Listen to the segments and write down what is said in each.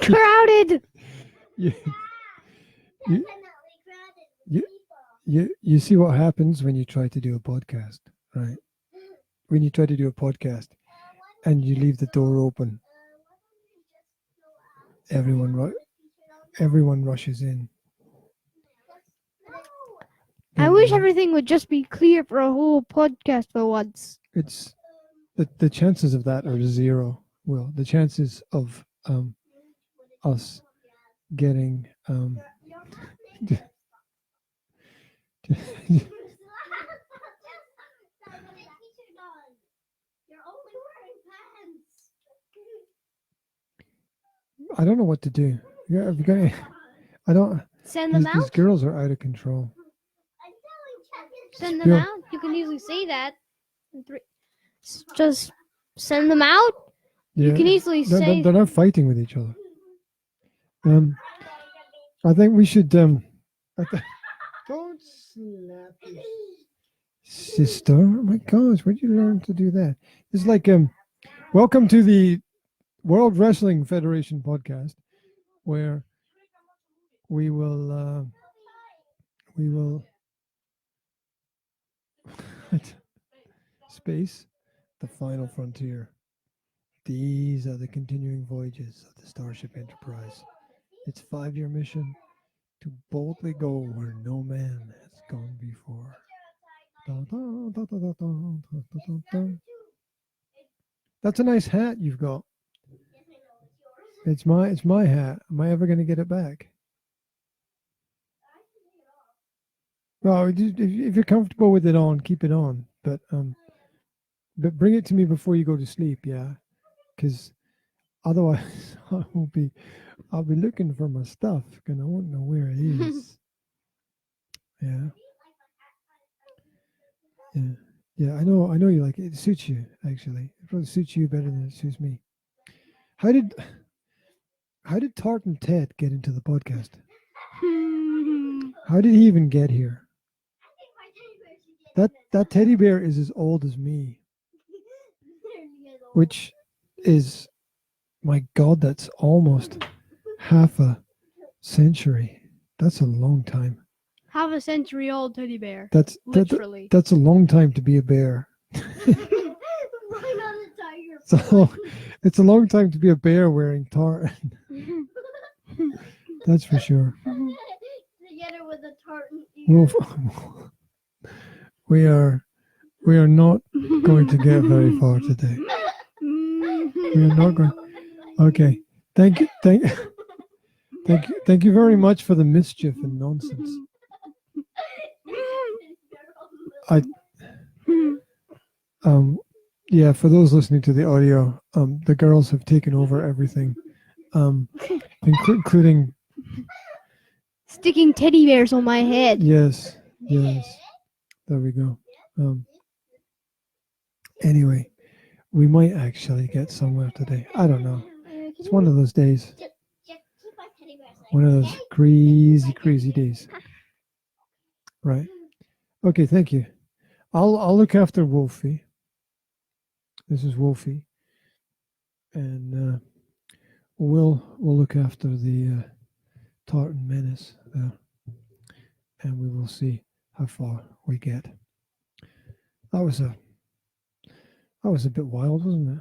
crowded. You, you see what happens when you try to do a podcast, right? When you try to do a podcast and you leave the door open, everyone rushes in. I wish everything would just be clear for a whole podcast for once. It's the chances of that are zero. Well, the chances of us getting I don't know what to do. Yeah, have you got any, I don't. Send them These out. girls are out of control. Send them out. You can easily say that. Just send them out. Yeah, you can easily say they're not fighting with each other. I think we should. Don't slap your sister. Oh my gosh, where'd you learn to do that? It's like welcome to the World Wrestling Federation podcast, where we will space the final frontier. These are the continuing voyages of the Starship Enterprise. Its 5-year mission to boldly go where no man has gone before. That's a nice hat you've got. It's my hat. Am I ever going to get it back? Well, if you're comfortable with it on, keep it on. But bring it to me before you go to sleep, yeah, because otherwise I'll be looking for my stuff and I won't know where it is. Yeah. I know you like it. It suits you, actually. It probably suits you better than it suits me. How did Tart and Ted get into the podcast? How did he even get here? That teddy bear is as old as me, which is, my God, that's almost half a century. That's a long time. Half a century old teddy bear. That's literally. That's a long time to be a bear. It's a long time to be a bear wearing tartan. That's for sure. Together with a tartan ear. We are not going to get very far today. We are not going. Okay. Thank you very much for the mischief and nonsense. Yeah, for those listening to the audio, the girls have taken over everything, including sticking teddy bears on my head. Yes. There we go. Anyway, we might actually get somewhere today. I don't know. It's one of those days. One of those crazy days. Right. Okay, thank you. I'll look after Wolfie. This is Wolfie. And we'll look after the Tartan Menace there. And we will see how far we get. That was a bit wild, wasn't it?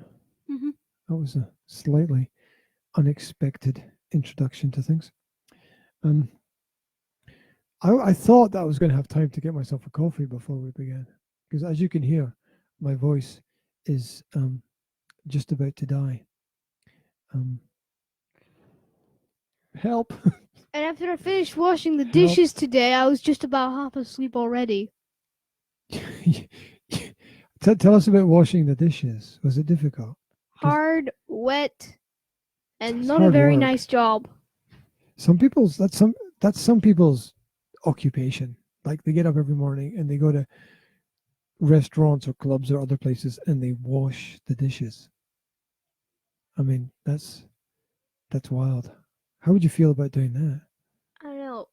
Mm-hmm. That was a slightly unexpected introduction to things. I thought that I was going to have time to get myself a coffee before we began, because as you can hear, my voice is just about to die. Help! And after I finished washing the dishes today, I was just about half asleep already. Tell us about washing the dishes. Was it difficult? Hard, wet, and not a very nice job. That's some people's occupation. Like, they get up every morning and they go to restaurants or clubs or other places and they wash the dishes. I mean, that's wild. How would you feel about doing that? I don't know.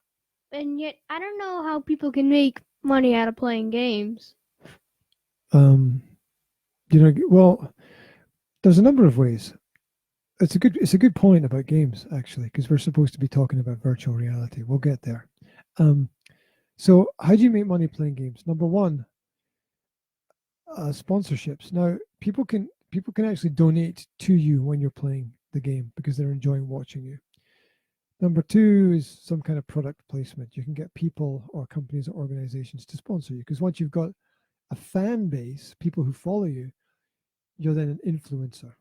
And yet, I don't know how people can make money out of playing games. Well, there's a number of ways. it's a good point about games actually, because we're supposed to be talking about virtual reality. We'll get there. So how do you make money playing games? Number one, sponsorships. Now people can actually donate to you when you're playing the game because they're enjoying watching you. Number two is some kind of product placement. You can get people or companies or organizations to sponsor you because once you've got a fan base, people who follow you, you're then an influencer.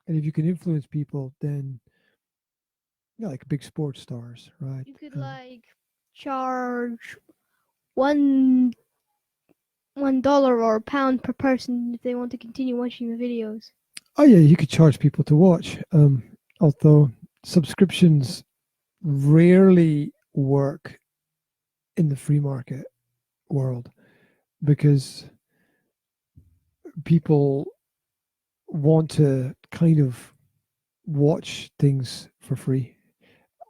And if you can influence people, then like big sports stars, right? You could like charge one $1 or a pound per person if they want to continue watching the videos. Oh yeah, you could charge people to watch. Although subscriptions rarely work in the free market world because people want to kind of watch things for free.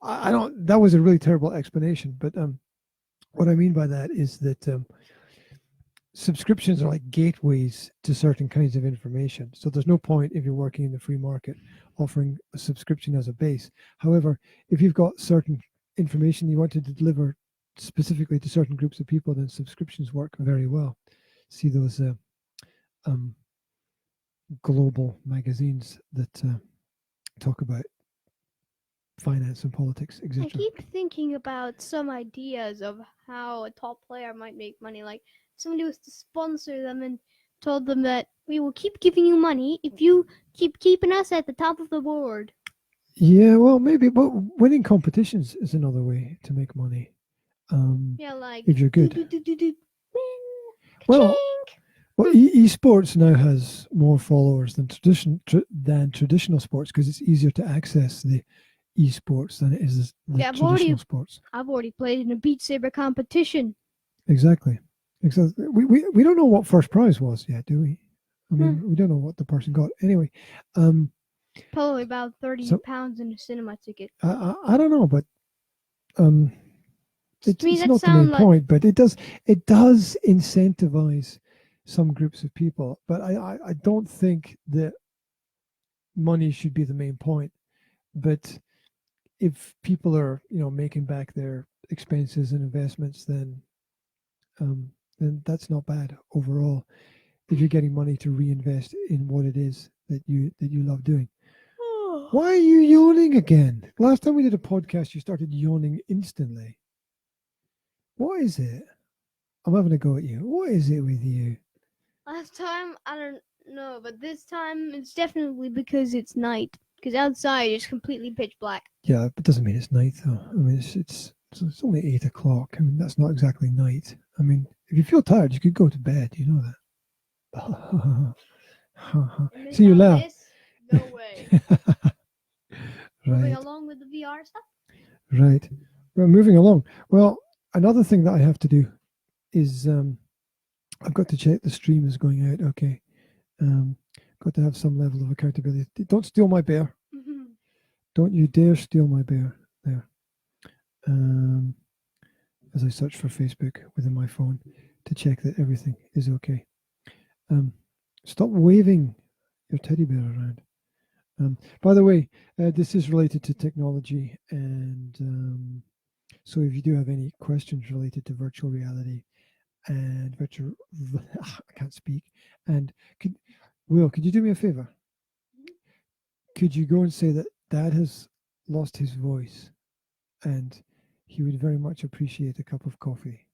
I don't. That was a really terrible explanation, but what I mean by that is that subscriptions are like gateways to certain kinds of information. So there's no point if you're working in the free market offering a subscription as a base. However, if you've got certain information you want to deliver specifically to certain groups of people, then subscriptions work very well. See those global magazines that talk about finance and politics, etc. I keep thinking about some ideas of how a top player might make money. Like somebody was to sponsor them and told them that we will keep giving you money if you keep keeping us at the top of the board. Yeah, well, maybe, but winning competitions is another way to make money. Yeah, like if you're good. Win. Well, esports now has more followers than traditional sports because it's easier to access the esports than it is the traditional sports. I've already played in a Beat Saber competition. Exactly. We don't know what first prize was yet, do we? I mean, we don't know what the person got. Anyway, probably about 30 pounds in a cinema ticket. I don't know, but it's not the main point. But it does incentivize some groups of people. But I don't think that money should be the main point. But if people are making back their expenses and investments, then that's not bad overall. If you're getting money to reinvest in what it is that you love doing. Why are you yawning again? Last time we did a podcast, you started yawning instantly. What is it? I'm having a go at you. What is it with you? Last time, I don't know, but this time it's definitely because it's night. Because outside it's completely pitch black. Yeah, it doesn't mean it's night though. I mean, it's only 8 o'clock. I mean, that's not exactly night. I mean, if you feel tired, you could go to bed. You know that. See, you laugh. No way. Right. Moving along with the VR stuff? Right. Well, moving along. Well, another thing that I have to do is I've got to check the stream is going out. Okay. Got to have some level of accountability. Don't steal my bear. Mm-hmm. Don't you dare steal my bear. There. As I search for Facebook within my phone to check that everything is okay. Stop waving your teddy bear around. By the way, this is related to technology, and so if you do have any questions related to virtual reality and I can't speak. And Will, could you do me a favor? Could you go and say that Dad has lost his voice, and he would very much appreciate a cup of coffee.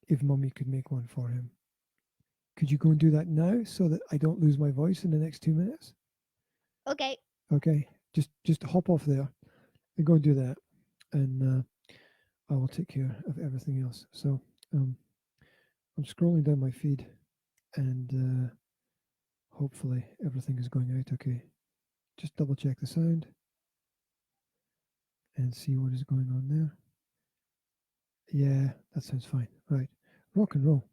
If Mummy could make one for him. Could you go and do that now so that I don't lose my voice in the next 2 minutes? Okay. Okay. Just hop off there and go and do that. And I will take care of everything else. So I'm scrolling down my feed and hopefully everything is going out okay. Just double check the sound and see what is going on there. Yeah, that sounds fine. Right. Rock and roll.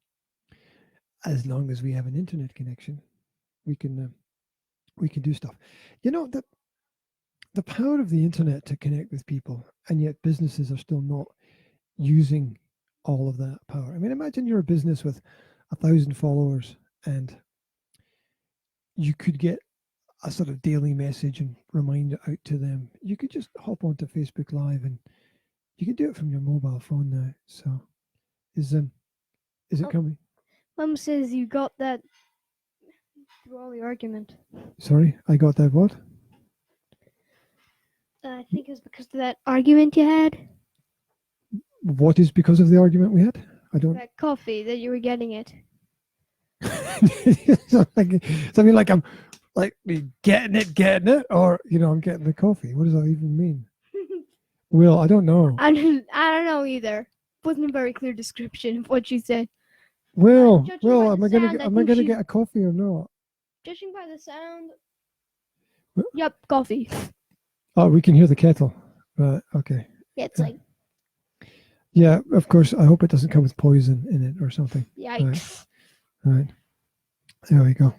As long as we have an internet connection, we can do stuff. You know, the power of the internet to connect with people, and yet businesses are still not using all of that power. I mean, imagine you're a business with 1,000 followers and you could get a sort of daily message and remind it out to them, you could just hop onto Facebook Live, and you can do it from your mobile phone now. So is it coming? Mum says you got that through all the argument. Sorry, I got that what? I think it was because of that argument you had. What is because of the argument we had? I don't. That coffee that you were getting it. Something like I'm like getting it, or I'm getting the coffee. What does that even mean? Will, I don't know. I don't know either. Wasn't a very clear description of what she said. Will, judging by am the I gonna sound, I am I think gonna she- get a coffee or not? Judging by the sound. What? Yep, coffee. Oh, we can hear the kettle. Right. Okay. Yeah, it's like Yeah, of course. I hope it doesn't come with poison in it or something. yikes. Right. There we go.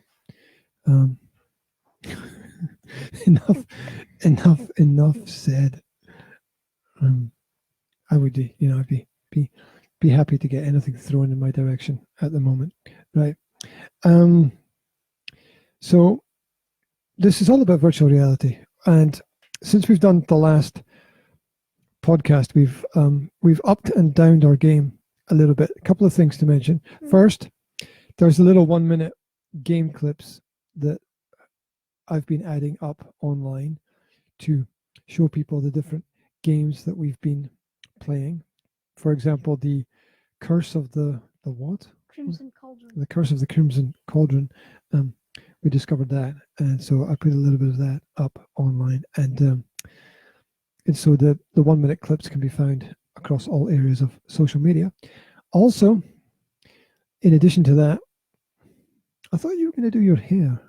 Enough said. I would, I'd be happy to get anything thrown in my direction at the moment. Right. So this is all about virtual reality, and since we've done the last podcast, we've upped and downed our game a little bit. A couple of things to mention. First, there's a little 1 minute game clips that I've been adding up online to show people the different games that we've been playing. For example, the Curse of the what? Crimson Cauldron. The Curse of the Crimson Cauldron. We discovered that, and so I put a little bit of that up online, and so the 1 minute clips can be found across all areas of social media. Also, in addition to that, I thought you were going to do your hair.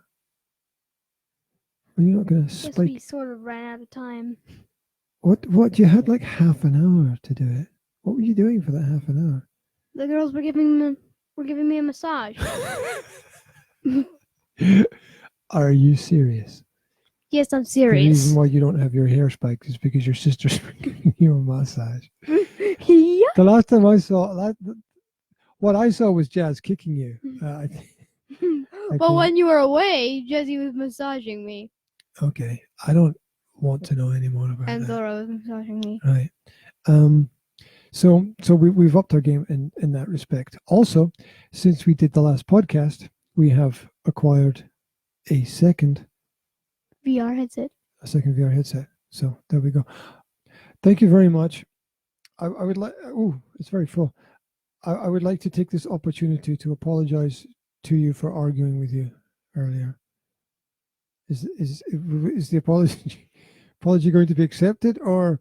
Are you not going to Yes, spike? we sort of ran out of time. What? You had like half an hour to do it. What were you doing for that half an hour? The girls were giving me a massage. Are you serious? Yes, I'm The serious. reason why you don't have your hair spiked is because your sister's giving you a massage. Yeah. The last time I saw that, what I saw was Jazz kicking you. But when you were away, Jesse was massaging me. Okay, I don't want to know any more about And that. Laura was massaging me. Right. So we've upped our game in that respect. Also, since we did the last podcast, we have acquired a second VR headset. VR headset. So there we go. Thank you very much. I would like. Oh, it's very full. I would like to take this opportunity to apologize to you for arguing with you earlier. Is the apology going to be accepted, or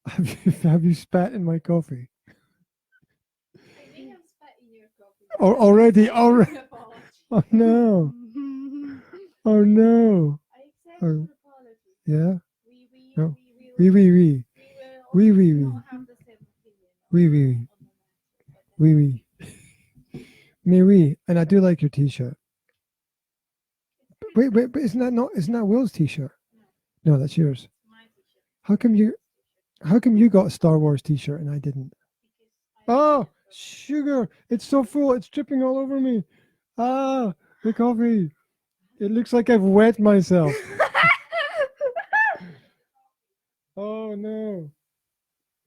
have you spat in my coffee? I may have spat in your coffee. Oh, already. Oh no! Oh no! I accept Oh. your apology. Yeah. No. We Oui. will Oui. not have the same opinion. Oui. on the matter, but Oui. Mais oui. And I do like your T-shirt. Wait, but isn't that Will's T-shirt? No, that's yours. it's my t-shirt. How come you got a Star Wars T-shirt and I didn't? Because Oh, sugar! It's so full. It's dripping all over me. Ah, the coffee. It looks like I've wet myself. Oh no!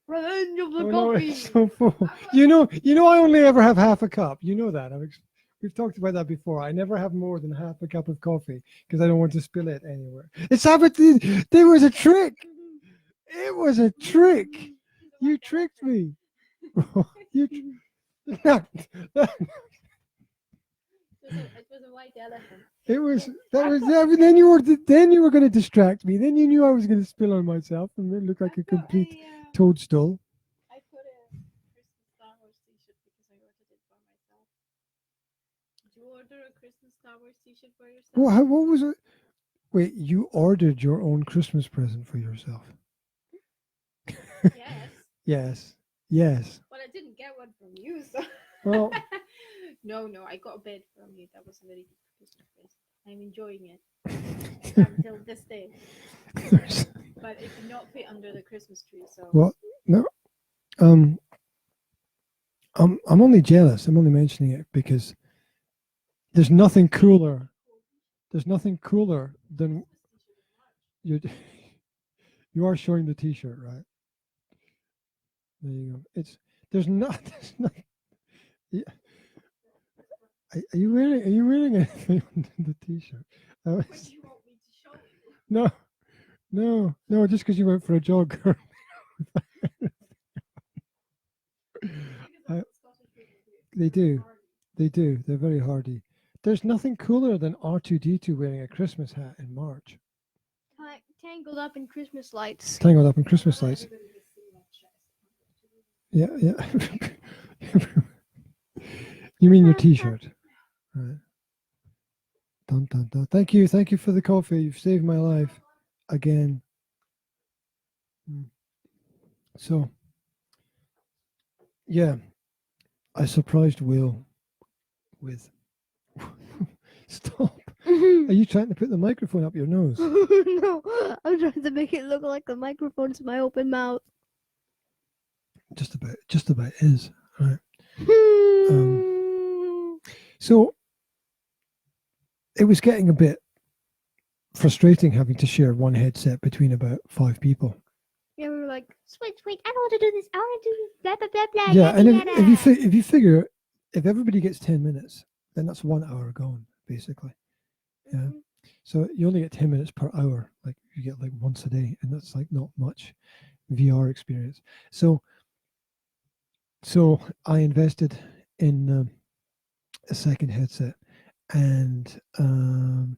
Revenge of the Oh no, coffee. it's so full. You know, I only ever have half a cup. You know that. We've talked about that before. I never have more than half a cup of coffee because I don't want to spill it anywhere. It's happened. There was a trick. It was a trick. You tricked me. You. it was a white elephant. It was that. Then you were going to distract me. Then you knew I was going to spill on myself and then look like a complete toadstool. I put a Christmas Star Wars t-shirt because I ordered it for myself. Did you order a Christmas Star Wars t-shirt for yourself? What was it? Wait, you ordered your own Christmas present for yourself? Yes. Yes. Well, I didn't get one from you, so. Well, No, I got a bed from you. That was a very good Christmas present. I'm enjoying it until this day. But it did not fit under the Christmas tree, so. well, no. I'm only jealous. I'm only mentioning it because there's nothing cooler. There's nothing cooler than you. You are showing the T-shirt, right? There you go. There's not. There's not. Yeah. Are you wearing? Are you wearing anything under the T-shirt? What do you want me to show you? No. Just because you went for a jog. They do. They do. They're very hardy. There's nothing cooler than R2D2 wearing a Christmas hat in March. Tangled up in Christmas lights. Tangled up in Christmas lights. Yeah. You mean your T-shirt, right? Dun, dun, dun. Thank you for the coffee. You've saved my life again. So, yeah, I surprised Will with. Stop. Are you trying to put the microphone up your nose? No, I'm trying to make it look like the microphone's my open mouth. Just about is, right? So it was getting a bit frustrating having to share one headset between about 5 people. Yeah, we were like, wait, I don't want to do this. I want to do this. Blah, blah, blah, blah. Yeah, and blah, blah, if you figure, if everybody gets 10 minutes, then that's 1 hour gone, basically. Yeah. Mhm. So you only get 10 minutes per hour. Like you get like once a day, and that's like not much VR experience. So I invested in a second headset, and don't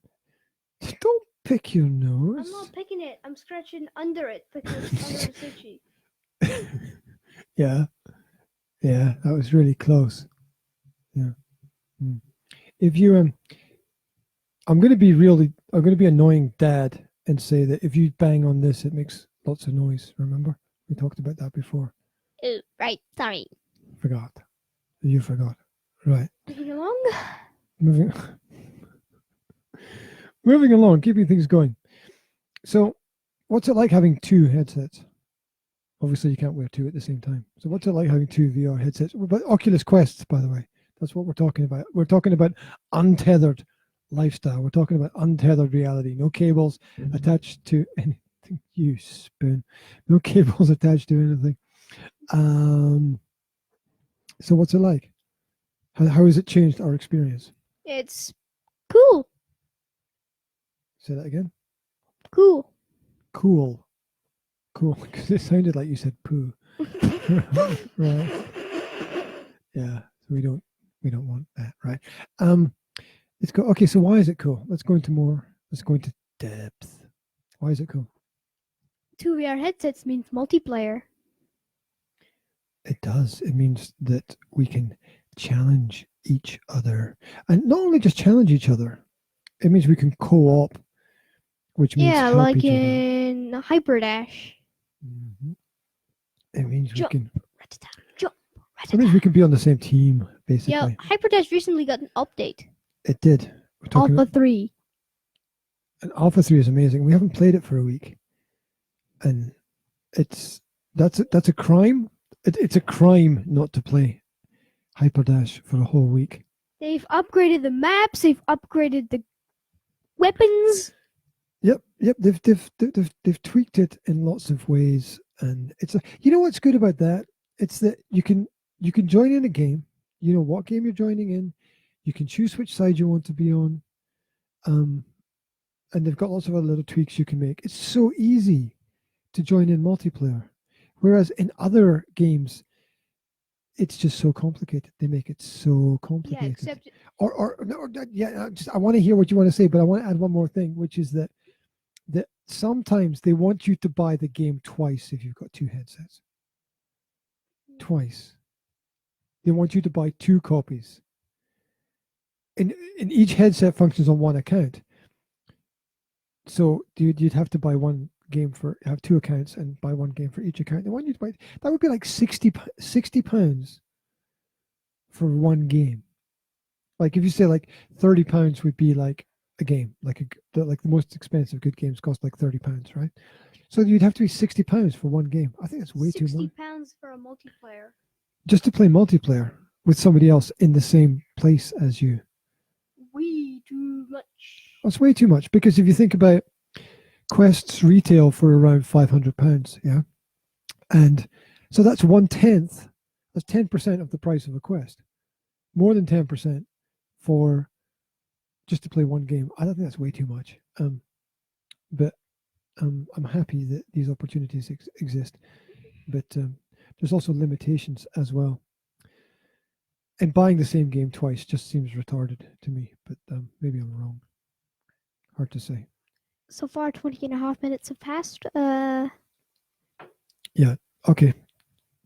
pick your nose. I'm not picking it. I'm scratching under it because under it's itchy. Yeah, that was really close. Yeah. If you I'm going to be annoying Dad and say that if you bang on this, it makes lots of noise. Remember, we talked about that before. Oh, right. Sorry. Forgot. You forgot. Right. Moving along. Moving along, keeping things going. So, what's it like having 2 headsets? Obviously, you can't wear 2 at the same time. So, what's it like having 2 VR headsets? But Oculus Quests, by the way, that's what we're talking about. We're talking about untethered lifestyle. We're talking about untethered reality. No cables attached to anything. You spoon. No cables attached to anything. So, what's it like? How has it changed our experience? It's cool. Say that again. Cool. Cool, because it sounded like you said poo. Right. Yeah, so we don't want that, right? It's cool. Okay, so why is it cool? Let's go into depth. Why is it cool? 2 VR headsets means multiplayer. It does. It means that we can challenge each other, and not only just challenge each other. It means we can co-op, which means help like each in Hyperdash. other. It means Jump. we can. Jump. It means we can be on the same team, basically. Yeah, Hyperdash recently got an update. It did. We're talking Alpha 3. And Alpha 3 is amazing. We haven't played it for a week, and that's a crime. It's a crime not to play Hyperdash for a whole week. They've upgraded the maps. They've upgraded the weapons. Yep. They've tweaked it in lots of ways, and you know what's good about that? It's that you can join in a game. You know what game you're joining in. You can choose which side you want to be on, and they've got lots of other little tweaks you can make. It's so easy to join in multiplayer, whereas in other games, it's just so complicated. They make it so complicated. Yeah, except I want to hear what you want to say, but I want to add one more thing, which is that sometimes they want you to buy the game twice if you've got 2 headsets. Twice. They want you to buy 2 copies. And each headset functions on 1 account. So you'd have to buy one game have 2 accounts and buy 1 game for each account. They want you to buy, that would be like £60 for 1 game. Like if you say like £30 would be like a game, like the most expensive good games cost like £30, right? So you'd have to be £60 for 1 game. I think that's way too much. £60 for a multiplayer. Just to play multiplayer with somebody else in the same place as you. Way too much. That's way too much, because if you think about Quest's retail for around £500, yeah, and so that's 1/10. That's 10% of the price of a Quest, more than 10% for just to play one game. I don't think that's way too much. But I'm happy that these opportunities exist, but there's also limitations as well. And buying the same game twice just seems retarded to me, but maybe I'm wrong. Hard to say. So far, 20.5 minutes have passed. Yeah. Okay.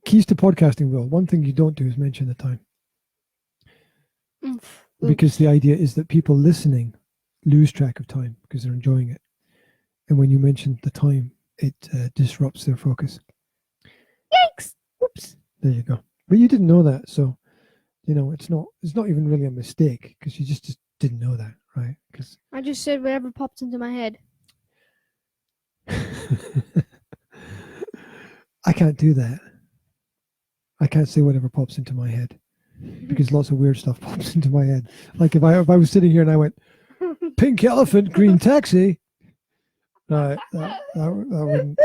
Keys to podcasting, Will. One thing you don't do is mention the time. Because the idea is that people listening lose track of time because they're enjoying it. And when you mention the time, it disrupts their focus. Yikes! Oops. There you go. But you didn't know that, so it's not even really a mistake, because you just didn't know that, right? Because I just said whatever popped into my head. I can't do that. I can't say whatever pops into my head, because lots of weird stuff pops into my head. Like if I was sitting here and I went, pink elephant, green taxi, right? That wouldn't.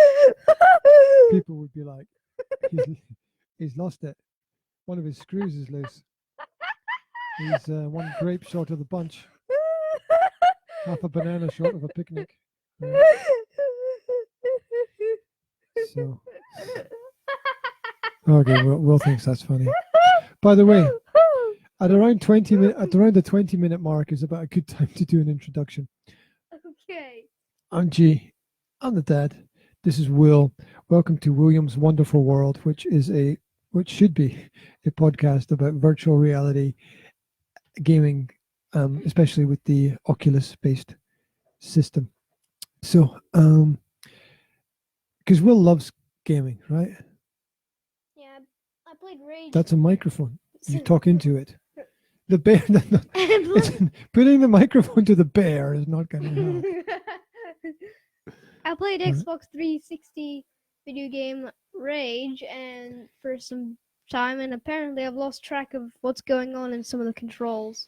People would be like, he's lost it. One of his screws is loose. He's one grape short of the bunch. Half a banana short of a picnic. Right. So, okay, Will thinks that's funny. By the way, at around the 20-minute mark is about a good time to do an introduction. Okay. I'm G. I'm the dad. This is Will. Welcome to William's Wonderful World, which should be a podcast about virtual reality gaming, especially with the Oculus-based system. So, because Will loves gaming, right? Yeah, I played Rage. That's a microphone. You talk into it. The bear. Putting the microphone to the bear is not going to help. I played Xbox 360 video game Rage, and for some time, and apparently I've lost track of what's going on in some of the controls.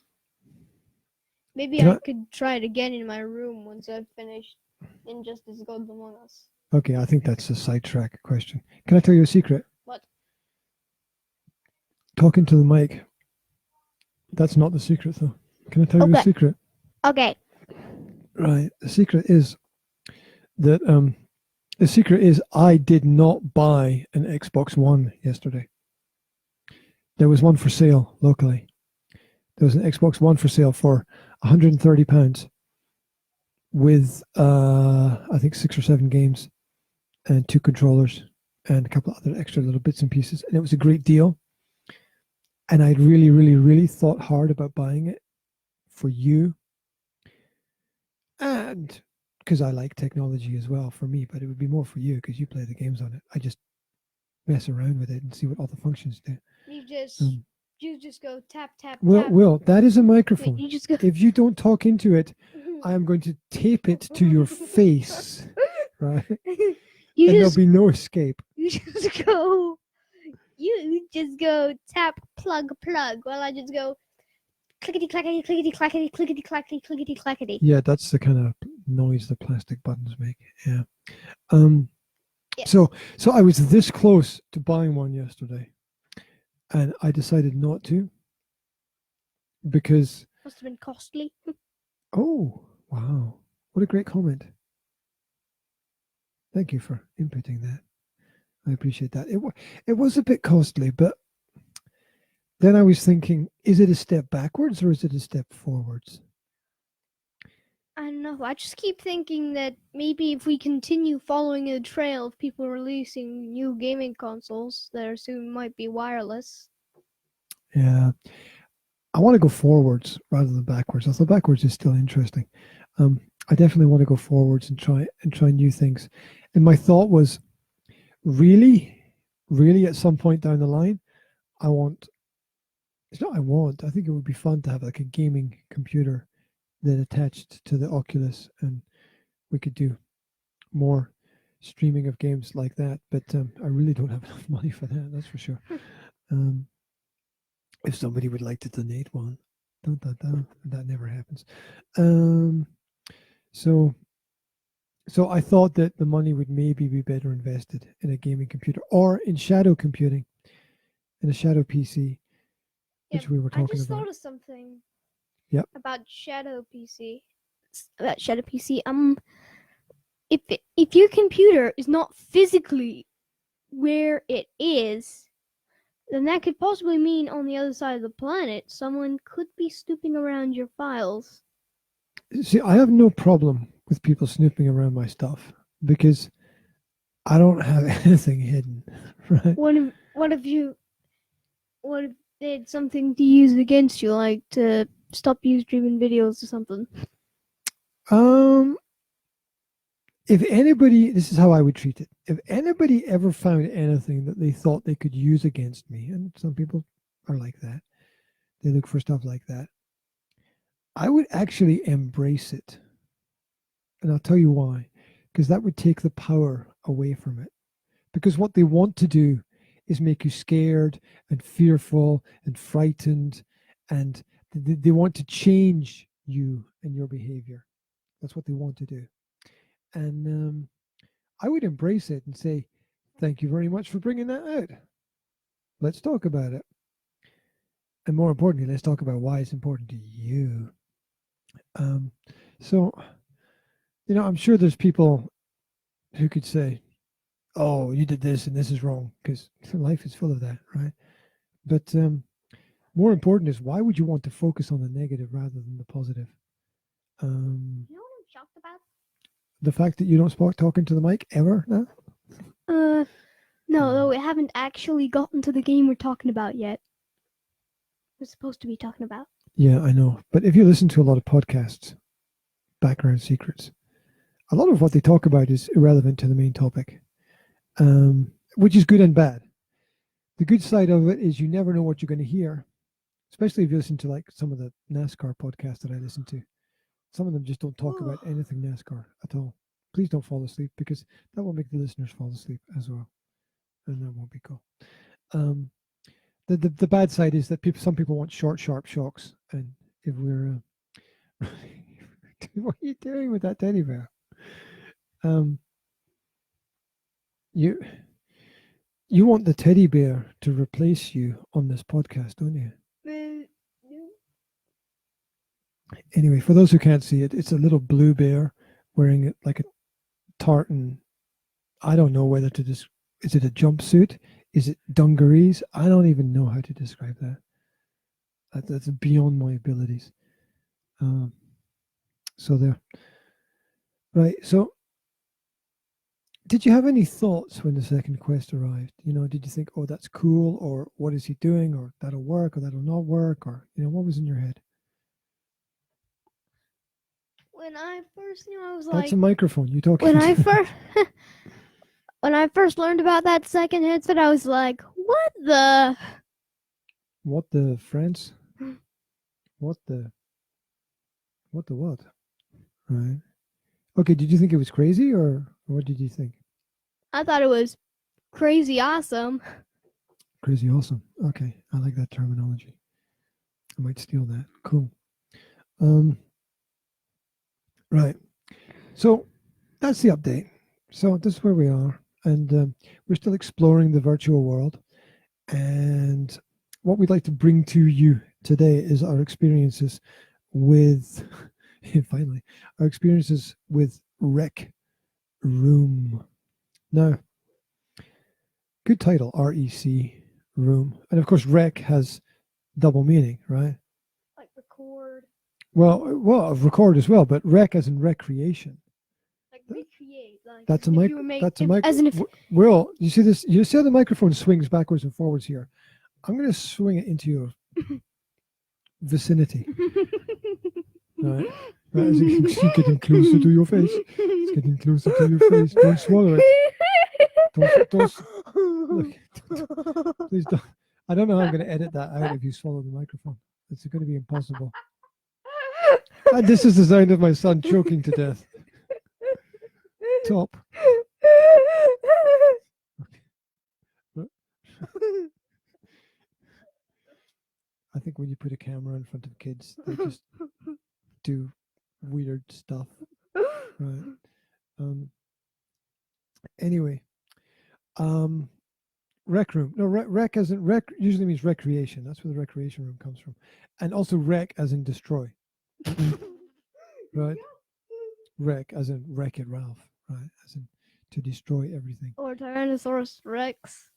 Maybe I could try it again in my room once I've finished Injustice Gods Among Us. Okay, I think that's a sidetrack question. Can I tell you a secret? What? Talking to the mic. That's not the secret, though. Can I tell you a secret? Okay. Right. The secret is that I did not buy an Xbox One yesterday. There was one for sale locally. There was an Xbox One for sale for £130 with I think 6 or 7 games and 2 controllers and a couple of other extra little bits and pieces, and it was a great deal. And I'd really, really, really thought hard about buying it for you, and because I like technology as well for me, but it would be more for you because you play the games on it. I just mess around with it and see what all the functions do. You just go tap, tap, tap. Will, that is a microphone. Wait, you just go... If you don't talk into it, I am going to tape it to your face, right? There'll be no escape. You just go tap, plug, while I just go clickety clackety, clickety clackety, clickety clackety, clickety clackety. Yeah, that's the kind of noise the plastic buttons make. Yeah. Yeah. So I was this close to buying one yesterday, and I decided not to because must have been costly. Oh, wow. What a great comment. Thank you for inputting that. I appreciate that. It was a bit costly, but then I was thinking, is it a step backwards or is it a step forwards? I don't know. I just keep thinking that maybe if we continue following a trail of people releasing new gaming consoles that are soon might be wireless. Yeah. I want to go forwards rather than backwards. Although backwards is still interesting. I definitely want to go forwards and try new things. And my thought was, really at some point down the line, I think it would be fun to have like a gaming computer that attached to the Oculus, and we could do more streaming of games like that. But I really don't have enough money for that, that's for sure. If somebody would like to donate one, that never happens. So I thought that the money would maybe be better invested in a gaming computer or in shadow computing, in a shadow PC, which we were I talking just about. thought of something. Yep. About shadow PC. About shadow PC. If your computer is not physically where it is, then that could possibly mean on the other side of the planet, someone could be snooping around your files. See, I have no problem with people snooping around my stuff because I don't have anything hidden, right? What if they had something to use against you, like to stop you streaming videos or something? If anybody, this is how I would treat it. If anybody ever found anything that they thought they could use against me, and some people are like that, they look for stuff like that, I would actually embrace it. And I'll tell you why. Because that would take the power away from it. Because what they want to do is make you scared and fearful and frightened, and they want to change you and your behavior. That's what they want to do. And I would embrace it and say, thank you very much for bringing that out. Let's talk about it. And more importantly, let's talk about why it's important to you. So, I'm sure there's people who could say, oh, you did this and this is wrong, because life is full of that, right? But more important is, why would you want to focus on the negative rather than the positive? You know what I'm shocked about? The fact that you don't start talking to the mic ever now? No, we haven't actually gotten to the game we're talking about yet. We're supposed to be talking about. Yeah, I know. But if you listen to a lot of podcasts, Background Secrets, a lot of what they talk about is irrelevant to the main topic, which is good and bad. The good side of it is you never know what you're going to hear, especially if you listen to like some of the NASCAR podcasts that I listen to. Some of them just don't talk about anything NASCAR at all. Please don't fall asleep, because that will make the listeners fall asleep as well, and that won't be cool. The bad side is that some people want short, sharp shocks, and if we're what are you doing with that teddy bear? You want the teddy bear to replace you on this podcast, don't you? Anyway, for those who can't see it, it's a little blue bear wearing it like a tartan. I don't know whether to is it a jumpsuit? Is it dungarees? I don't even know how to describe that. That's beyond my abilities. So there. Right. So did you have any thoughts when the second quest arrived? Did you think, oh, that's cool, or what is he doing, or that'll work, or that'll not work, or what was in your head? When I first knew, I was That's a microphone. You talking? When I first learned about that second headset, I was like, what the? What the France? What the what? Right. Okay, did you think it was crazy, or what did you think? I thought it was crazy awesome. Crazy awesome. Okay, I like that terminology. I might steal that. Cool. Right. So that's the update. So this is where we are, and we're still exploring the virtual world. And what we'd like to bring to you today is our experiences with, finally, our experiences with Rec Room. Now, good title, REC Room. And of course, rec has double meaning, right? Like record. Well, record as well, but rec as in recreation. Like recreate. Like that's a mic. That's a mic. As in if. Will, you see this? You see how the microphone swings backwards and forwards here? I'm going to swing it into your vicinity. Right. Right, as it's getting closer to your face. It's getting closer to your face. Don't swallow it. Don't. Please don't. I don't know how I'm going to edit that out if you swallow the microphone. It's going to be impossible. And this is the sound of my son choking to death. Top. I think when you put a camera in front of kids, they just do weird stuff. Right. Anyway, rec room. No, rec as in rec usually means recreation. That's where the recreation room comes from, and also wreck as in destroy. Right. Wreck as in Wreck-It Ralph. Right. As in to destroy everything. Or Tyrannosaurus Rex.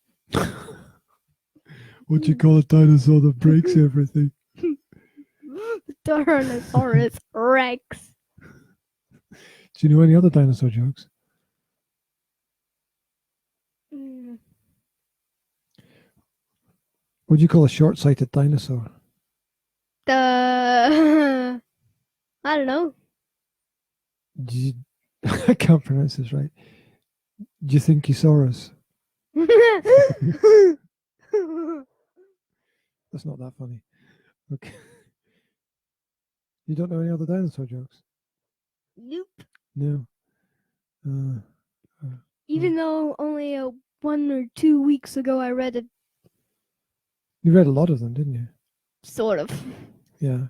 What do you call a dinosaur that breaks everything? Tyrannosaurus Rex. Do you know any other dinosaur jokes? Mm. What do you call a short-sighted dinosaur? I don't know. I can't pronounce this right. Do you think Thesaurus? That's not that funny. Okay. You don't know any other dinosaur jokes? Nope. No. Even though only 1 or 2 weeks ago I read it, You read a lot of them, didn't you? sort of. Yeah.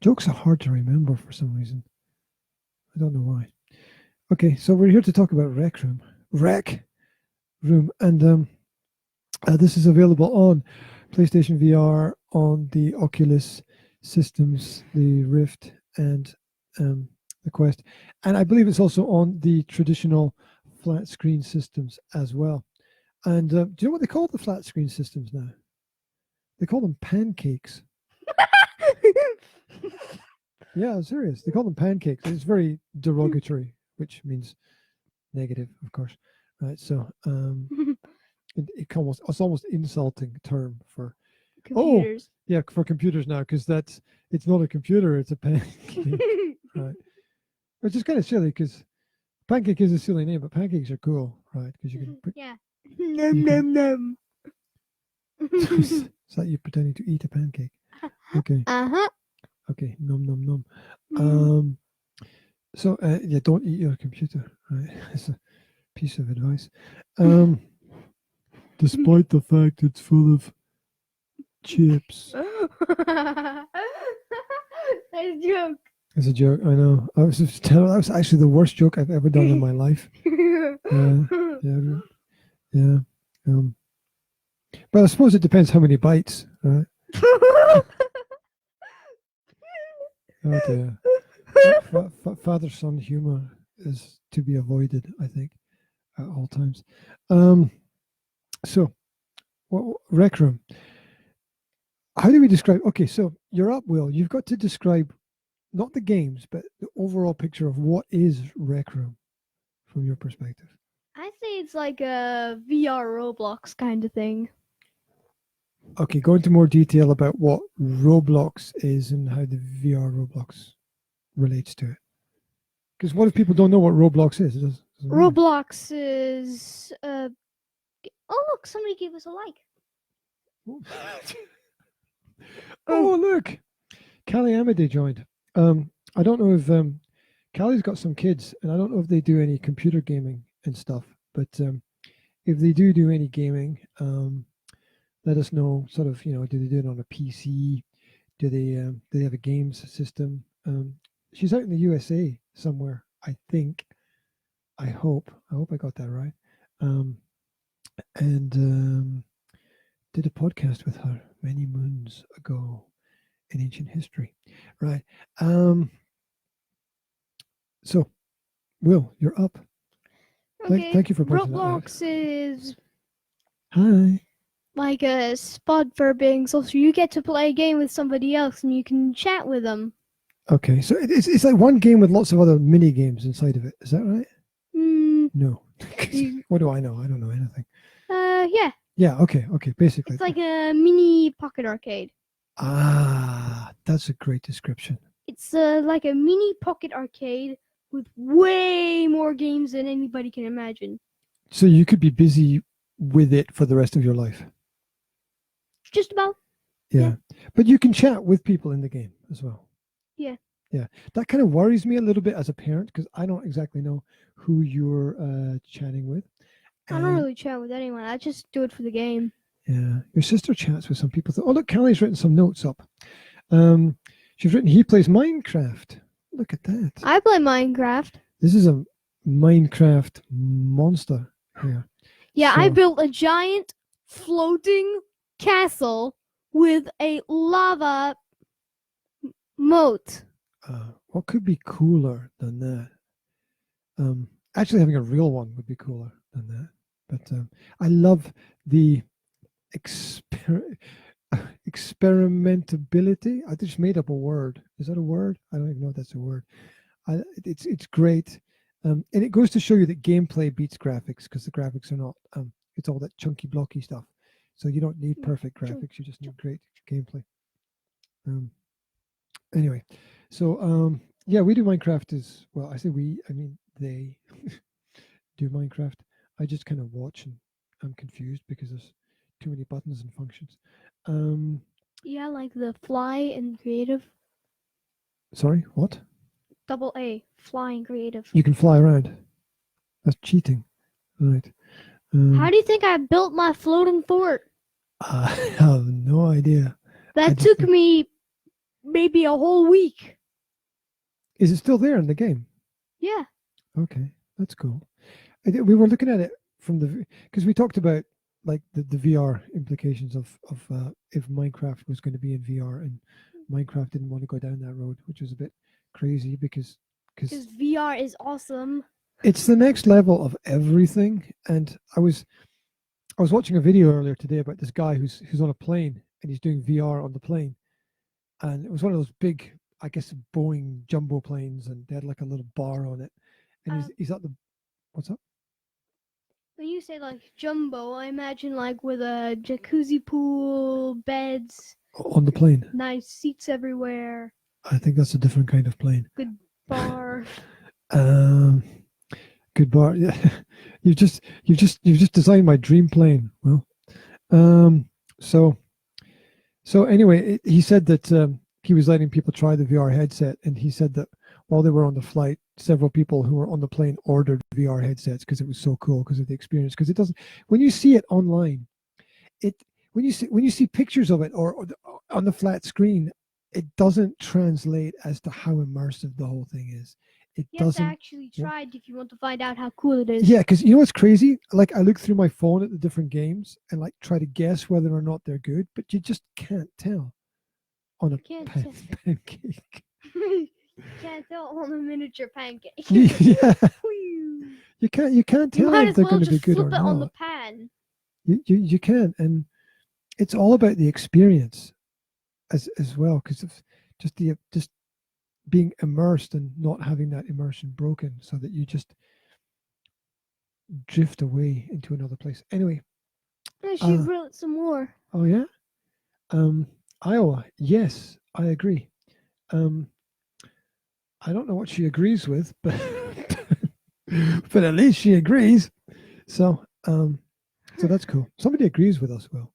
Jokes are hard to remember for some reason. I don't know why. Okay, so we're here to talk about Rec Room. Rec Room. And this is available on PlayStation VR, on the Oculus systems, the Rift, and the Quest. And I believe it's also on the traditional flat screen systems as well. And do you know what they call the flat screen systems now? They call them pancakes. Yeah, I'm serious. They call them pancakes. It's very derogatory, which means negative, of course. Right. So it's almost insulting term for Computers. yeah, for computers now, because it's not a computer, it's a pancake. Right. Which is kind of silly because pancake is a silly name, but pancakes are cool, right? Because you can Yeah. Nom, nom, nom. is that you pretending to eat a pancake? Okay. Uh-huh. Okay. Nom nom nom. So yeah, don't eat your computer, right? It's a piece of advice. Despite the fact it's full of chips. Nice joke. It's a joke, I know. That was actually the worst joke I've ever done in my life. Yeah. But I suppose it depends how many bites, right? Oh dear. Father-son humor is to be avoided, I think, at all times. So, Rec Room. How do we describe? Okay, so you're up, Will. You've got to describe not the games, but the overall picture of what is Rec Room from your perspective. I say it's like a VR Roblox kind of thing. Okay, go into more detail about what Roblox is and how the VR Roblox relates to it. Because what if people don't know what Roblox is? It doesn't matter. Roblox is oh look, somebody gave us a like. Oh look, Callie Amade joined. I don't know if Callie's got some kids, and I don't know if they do any computer gaming and stuff. But if they do any gaming, let us know. Sort of, do they do it on a PC? Do they have a games system? She's out in the USA somewhere, I think. I hope I got that right. And did a podcast with her many moons ago in ancient history, right? So, Will, you're up. Okay. Thank you for pointing Roblox that out. is Hi. like a spot for being social. You get to play a game with somebody else and you can chat with them. Okay, so it's like one game with lots of other mini games inside of it. Is that right? No. What do I know? I don't know anything. Yeah. Yeah. Okay. Basically, It's like a mini pocket arcade. Ah, that's a great description. It's like a mini pocket arcade with way more games than anybody can imagine. So you could be busy with it for the rest of your life. Just about. Yeah. But you can chat with people in the game as well. Yeah. Yeah. That kind of worries me a little bit as a parent because I don't exactly know who you're chatting with. I don't really chat with anyone. I just do it for the game. Yeah. Your sister chats with some people. Oh, look, Callie's written some notes up. She's written, he plays Minecraft. Look at that. I play Minecraft. This is a Minecraft monster here. Yeah, I So- built a giant floating castle with a lava moat. What could be cooler than that? Actually, having a real one would be cooler than that. But I love the experimentability. I just made up a word. Is that a word? I don't even know if that's a word. It's great, and it goes to show you that gameplay beats graphics, because the graphics are not. It's all that chunky, blocky stuff. So you don't need perfect graphics. You just need great gameplay. Anyway, so yeah, we do Minecraft as well. I say we. I mean they do Minecraft. I just kind of watch, and I'm confused because there's too many buttons and functions. Yeah, like the fly and creative. Sorry, what? Double A, fly and creative. You can fly around. That's cheating, right? How do you think I built my floating fort? I have no idea. That took me maybe a whole week. Is it still there in the game? Yeah. Okay, that's cool. We were looking at it from the, because we talked about like the VR implications of if Minecraft was going to be in VR, and Minecraft didn't want to go down that road, which was a bit crazy because VR is awesome. it's the next level of everything. And I was watching a video earlier today about this guy who's on a plane, and he's doing VR on the plane, and it was one of those big, I guess, Boeing jumbo planes, and they had like a little bar on it, and he's at the, what's up? When you say like jumbo, I imagine like with a jacuzzi pool, beds, On the plane. nice seats everywhere, I think that's a different kind of plane. good bar. Good bar. Yeah, you've just designed my dream plane. Well, so anyway, he said that he was letting people try the VR headset, and he said that while they were on the flight, several people who were on the plane ordered VR headsets because it was so cool, because of the experience. Because it doesn't, when you see it online, when you see pictures of it or on the flat screen, it doesn't translate as to how immersive the whole thing is. It You have to doesn't. actually try it if you want to find out how cool it is. Yeah, because you know what's crazy? Like, I look through my phone at the different games and like try to guess whether or not they're good, but you just can't tell on a pancake. You can't tell on a miniature pancake. Yeah, Whew. you can't You tell might if as they're well going to be just good flip or it on the not. pan. You can, and it's all about the experience as well, because of just being immersed and not having that immersion broken, so that you just drift away into another place. Anyway. She wrote some more. Oh yeah. Iowa. Yes, I agree. I don't know what she agrees with, but but at least she agrees. So that's cool. Somebody agrees with us, Will.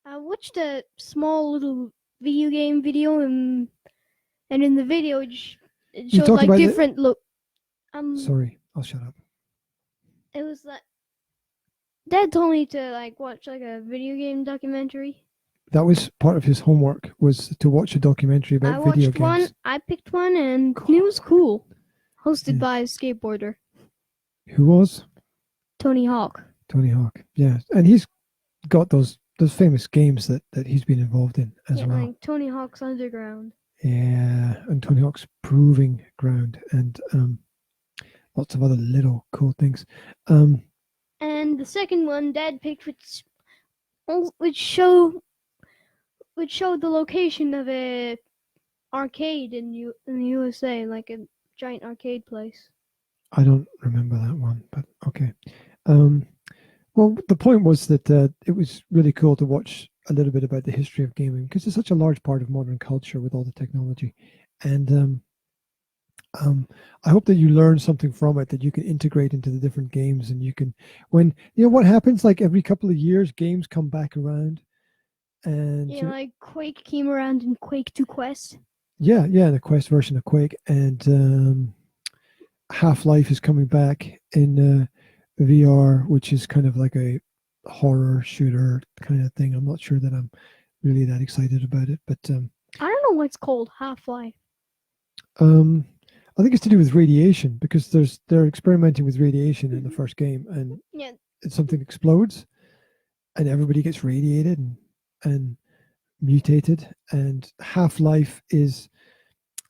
I watched a small little video game video, and in the video it showed talking like about different look. Sorry, I'll shut up. It was like Dad told me to like watch like a video game documentary. That was part of his homework, was to watch a documentary about video games. One. I picked one, and it was cool. Hosted by a skateboarder. Who was? Tony Hawk. Tony Hawk. Yeah, and he's got those famous games that he's been involved in as well. Like Tony Hawk's Underground. Yeah, and Tony Hawk's Proving Ground, and lots of other little cool things. And the second one Dad picked, which showed the location of a arcade in the USA, like a giant arcade place. I don't remember that one, but okay. Well, the point was that it was really cool to watch a little bit about the history of gaming, because it's such a large part of modern culture with all the technology. And I hope that you learn something from it that you can integrate into the different games, and you can, when, you know, what happens, like every couple of years, games come back around. And like Quake came around in Quake 2 Quest. Yeah, the Quest version of Quake, and Half-Life is coming back in VR, which is kind of like a horror shooter kind of thing. I'm not sure that I'm really that excited about it, but I don't know what's called Half-Life. I think it's to do with radiation because they're experimenting with radiation in the first game, and Yeah. something explodes, and everybody gets radiated and mutated, and half-life is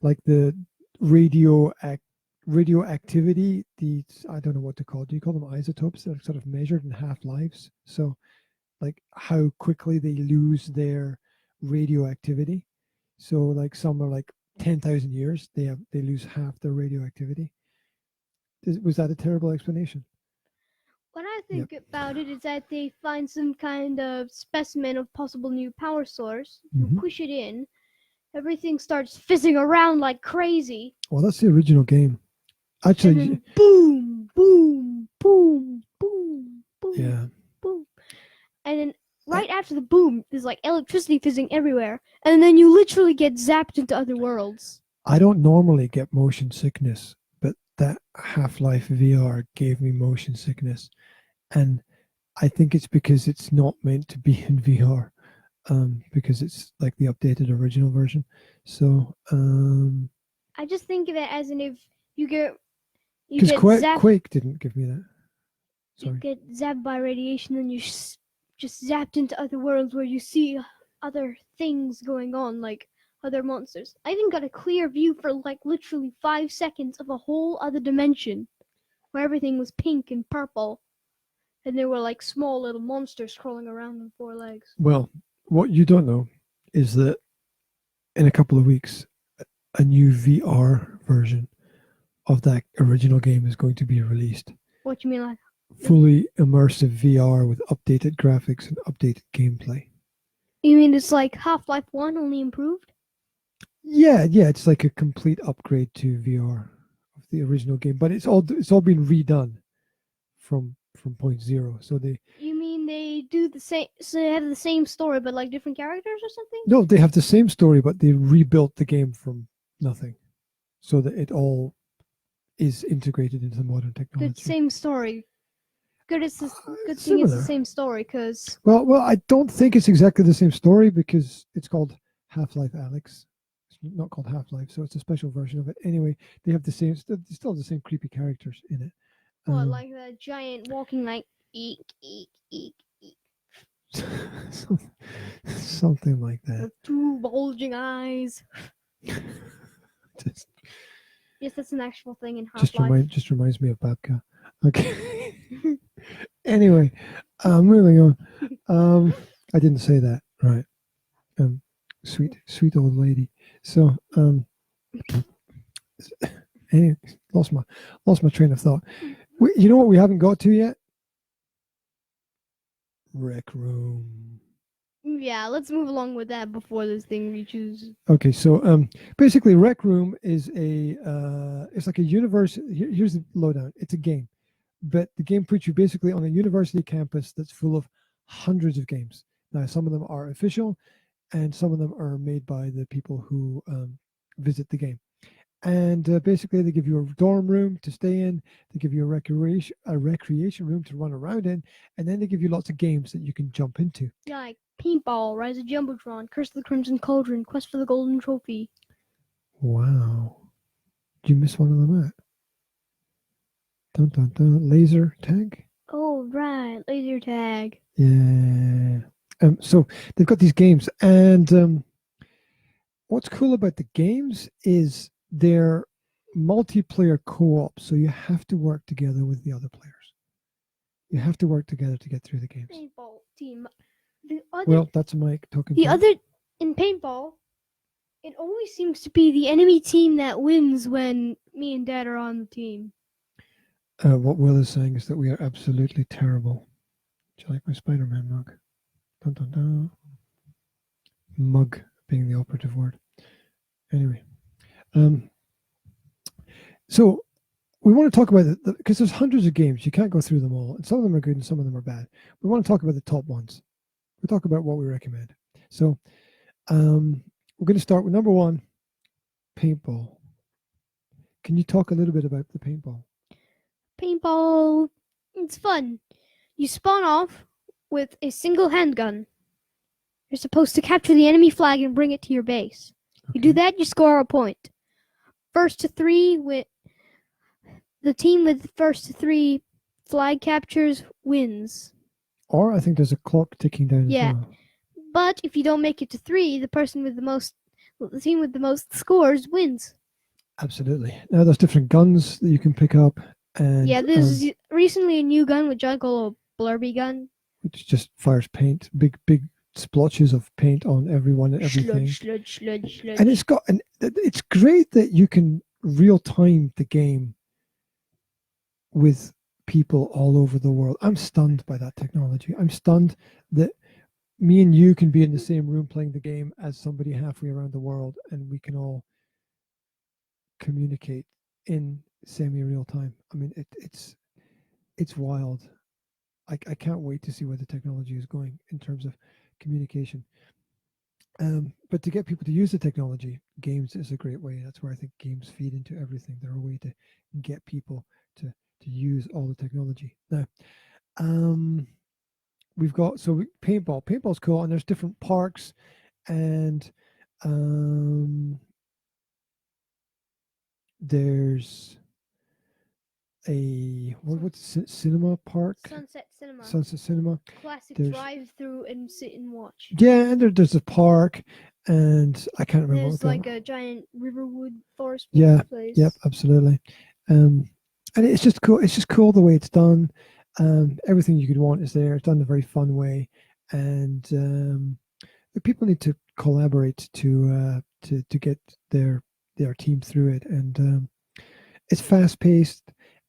like the radioactivity. The I don't know what to call. Do you call them isotopes? They're sort of measured in half-lives. So, like how quickly they lose their radioactivity. So, like some are like 10,000 years. They lose half their radioactivity. Was that a terrible explanation? What I think about it is that they find some kind of specimen of possible new power source, you Mhm. push it in, everything starts fizzing around like crazy, Well, that's the original game. and Actually, then boom, boom, boom, boom, boom, yeah. boom. And then right after the boom, there's like electricity fizzing everywhere, and then you literally get zapped into other worlds. I don't normally get motion sickness, but that Half-Life VR gave me motion sickness. And I think it's because it's not meant to be in VR, because it's like the updated original version. So, I just think of it as in if you get because zapped, Quake didn't give me that. you Sorry. get zapped by radiation, and you just zapped into other worlds where you see other things going on, like other monsters. I even got a clear view for like literally 5 seconds of a whole other dimension where everything was pink and purple, and there were like small little monsters crawling around on 4 legs. Well, what you don't know is that in a couple of weeks, a new VR version of that original game is going to be released. What you mean, like? Fully immersive VR with updated graphics and updated gameplay. You mean it's like Half-Life 1 only improved? Yeah, it's like a complete upgrade to VR of the original game, but it's all been redone from point zero. So You mean they do the same? So they have the same story, but like different characters or something? no, they have the same story, but they rebuilt the game from nothing, so that it all is integrated into the modern technology. Good, same story. Good, it's the good thing it's Similar. the same story, because Well, I don't think it's exactly the same story because it's called Half-Life Alyx. It's not called Half-Life, so it's a special version of it. Anyway, they have the same, still the same creepy characters in it. what, like the giant walking like eek eek eek eek something like that. with 2 bulging eyes. Just Yes, that's an actual thing in Half-Life. just reminds me of Babka. Okay. Anyway, moving on. I didn't say that, right? Sweet old lady. So, anyway, lost my train of thought. You know what we haven't got to yet? Rec Room. Yeah, let's move along with that before this thing reaches. Okay, so basically, Rec Room is it's like a university. Here's the lowdown. It's a game, but the game puts you basically on a university campus that's full of hundreds of games. Now, some of them are official, and some of them are made by the people who visit the game. And basically, they give you a dorm room to stay in. They give you a recreation room to run around in, and then they give you lots of games that you can jump into. Yeah, like Paintball, Rise of Jumbotron, Curse of the Crimson Cauldron, Quest for the Golden Trophy. Wow. Did you miss one of them out? Dun dun dun. Laser tag? Oh, right. Laser tag. Yeah. So they've got these games, and what's cool about the games is they're multiplayer co-op, so you have to work together with the other players. You have to work together to get through the games. Paintball team. The Well, that's Mike talking. in paintball, it always seems to be the enemy team that wins when me and Dad are on the team. What Will is saying is that we are absolutely terrible. Do you like my Spider-Man mug? Dun, dun, dun. Mug being the operative word. Anyway, so we want to talk about it because there's hundreds of games. You can't go through them all, and some of them are good and some of them are bad. We want to talk about the top ones. We'll talk about what we recommend. So we're going to start with number 1, paintball. Can you talk a little bit about the paintball? Paintball, it's fun. You spawn off with a single handgun. You're supposed to capture the enemy flag and bring it to your base. You do that, you score a point. first to three the team with the first to three flag captures wins. Or I think there's a clock ticking down Yeah. as well. But if you don't make it to three, the team with the most scores wins. Absolutely. Now there's different guns that you can pick up, and Yeah, there's recently a new gun which I call a blurby gun. which just fires paint, big splotches of paint on everyone and everything. Sludge. And it's great that you can real time the game with people all over the world. I'm stunned by that technology. I'm stunned that me and you can be in the same room playing the game as somebody halfway around the world, and we can all communicate in semi-real time. I mean, it's wild. I can't wait to see where the technology is going in terms of communication. But to get people to use the technology, games is a great way. That's where I think games feed into everything. They're a way to get people to use all the technology. Now, we've got paintball. Paintball's cool, and there's different parks, and there's a cinema park. Sunset Cinema. Classic There's- drive-through and sit and watch. Yeah, and there's a park, and I can't remember. There's what like a giant riverwood forest Yeah, place. Yep, absolutely. And it's just cool. It's just cool the way it's done. Everything you could want is there. It's done in a very fun way, and people need to collaborate to get their team through it. And it's fast paced,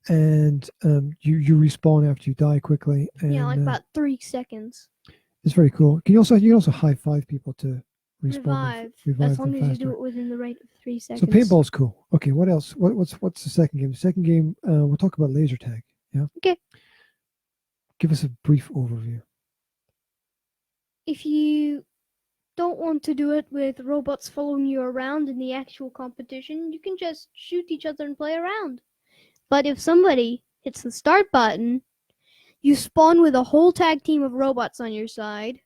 and you respawn after you die quickly. And, Yeah, like about 3 seconds. It's very cool. You can also high five people to respawn. Revive as long them as you faster. do it within the rate of 3 So seconds. paintball's cool. Okay, what else? What's the second game? The second game, we'll talk about laser tag. Yeah. Okay. Give us a brief overview. If you don't want to do it with robots following you around in the actual competition, you can just shoot each other and play around. But if somebody hits the start button, you spawn with a whole tag team of robots on your side.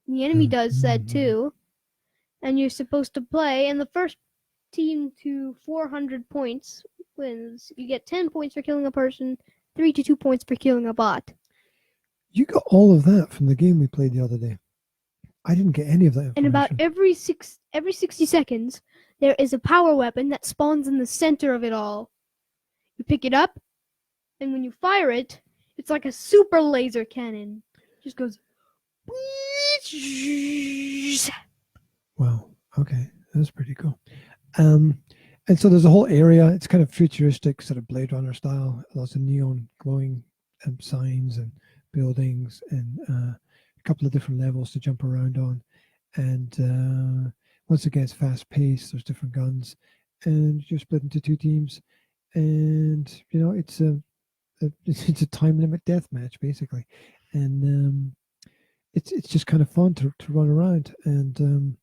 The enemy does that too. And you're supposed to play, and the first team to 400 points wins. You get 10 points for killing a person, 3 to 2 points for killing a bot. You got all of that from the game we played the other day. I didn't get any of that information. And about every 60 seconds, there is a power weapon that spawns in the center of it all. You pick it up, and when you fire it, it's like a super laser cannon. It just goes. Wow. Okay, that's pretty cool. And so there's a whole area. It's kind of futuristic, sort of Blade Runner style. Lots of neon glowing signs and buildings, and a couple of different levels to jump around on. And once again, it's fast paced. There's different guns, and you're split into two teams. And it's a time limit death match basically, and it's just kind of fun to run around and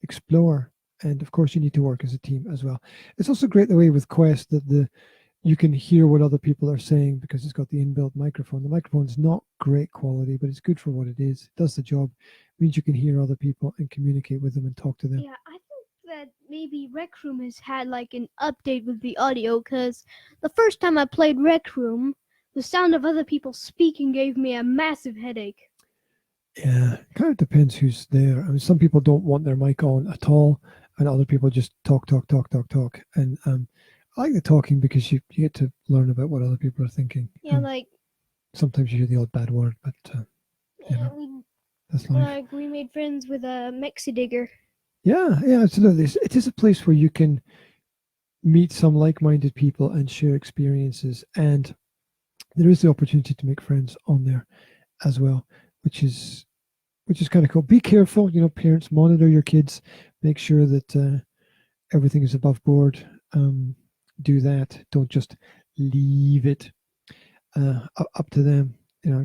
explore. And of course, you need to work as a team as well. It's also great the way with Quest that you can hear what other people are saying because it's got the inbuilt microphone. The microphone's not great quality, but it's good for what it is. It does the job. It means you can hear other people and communicate with them and talk to them. Yeah, I think that maybe Rec Room has had like an update with the audio, because the first time I played Rec Room, the sound of other people speaking gave me a massive headache. Yeah, it kind of depends who's there. I mean, some people don't want their mic on at all, and other people just talk. And I like the talking because you get to learn about what other people are thinking. Yeah, like sometimes you hear the odd bad word, but that's life. Like we made friends with a Mexi Digger. Yeah, absolutely. It is a place where you can meet some like-minded people and share experiences, and there is the opportunity to make friends on there as well, which is kind of cool. Be careful, parents, monitor your kids, make sure that everything is above board. Do that. Don't just leave it up to them.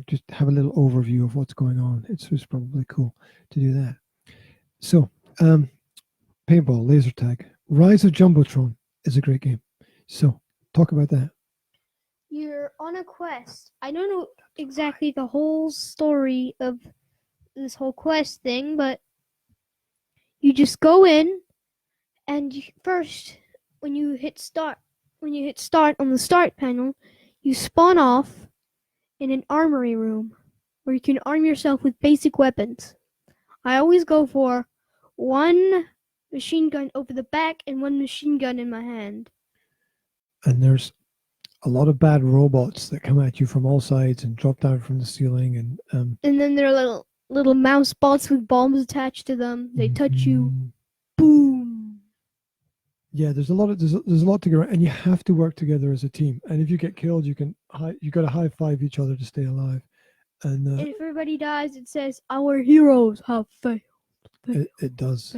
Just have a little overview of what's going on. It's probably cool to do that. So, paintball, laser tag, Rise of Jumbotron is a great game. So, talk about that. You're on a quest. I don't know exactly the whole story of this whole quest thing, but you just go in, and first when you hit start on the start panel, you spawn off in an armory room where you can arm yourself with basic weapons. I always go for one machine gun over the back and one machine gun in my hand. And there's a lot of bad robots that come at you from all sides and drop down from the ceiling, and And then there are little mouse bots with bombs attached to them. They touch you, mhm. boom. Yeah, there's a lot to go around, and you have to work together as a team. And if you get killed, you got to high five each other to stay alive. And And if everybody dies, it says our heroes have failed. it does,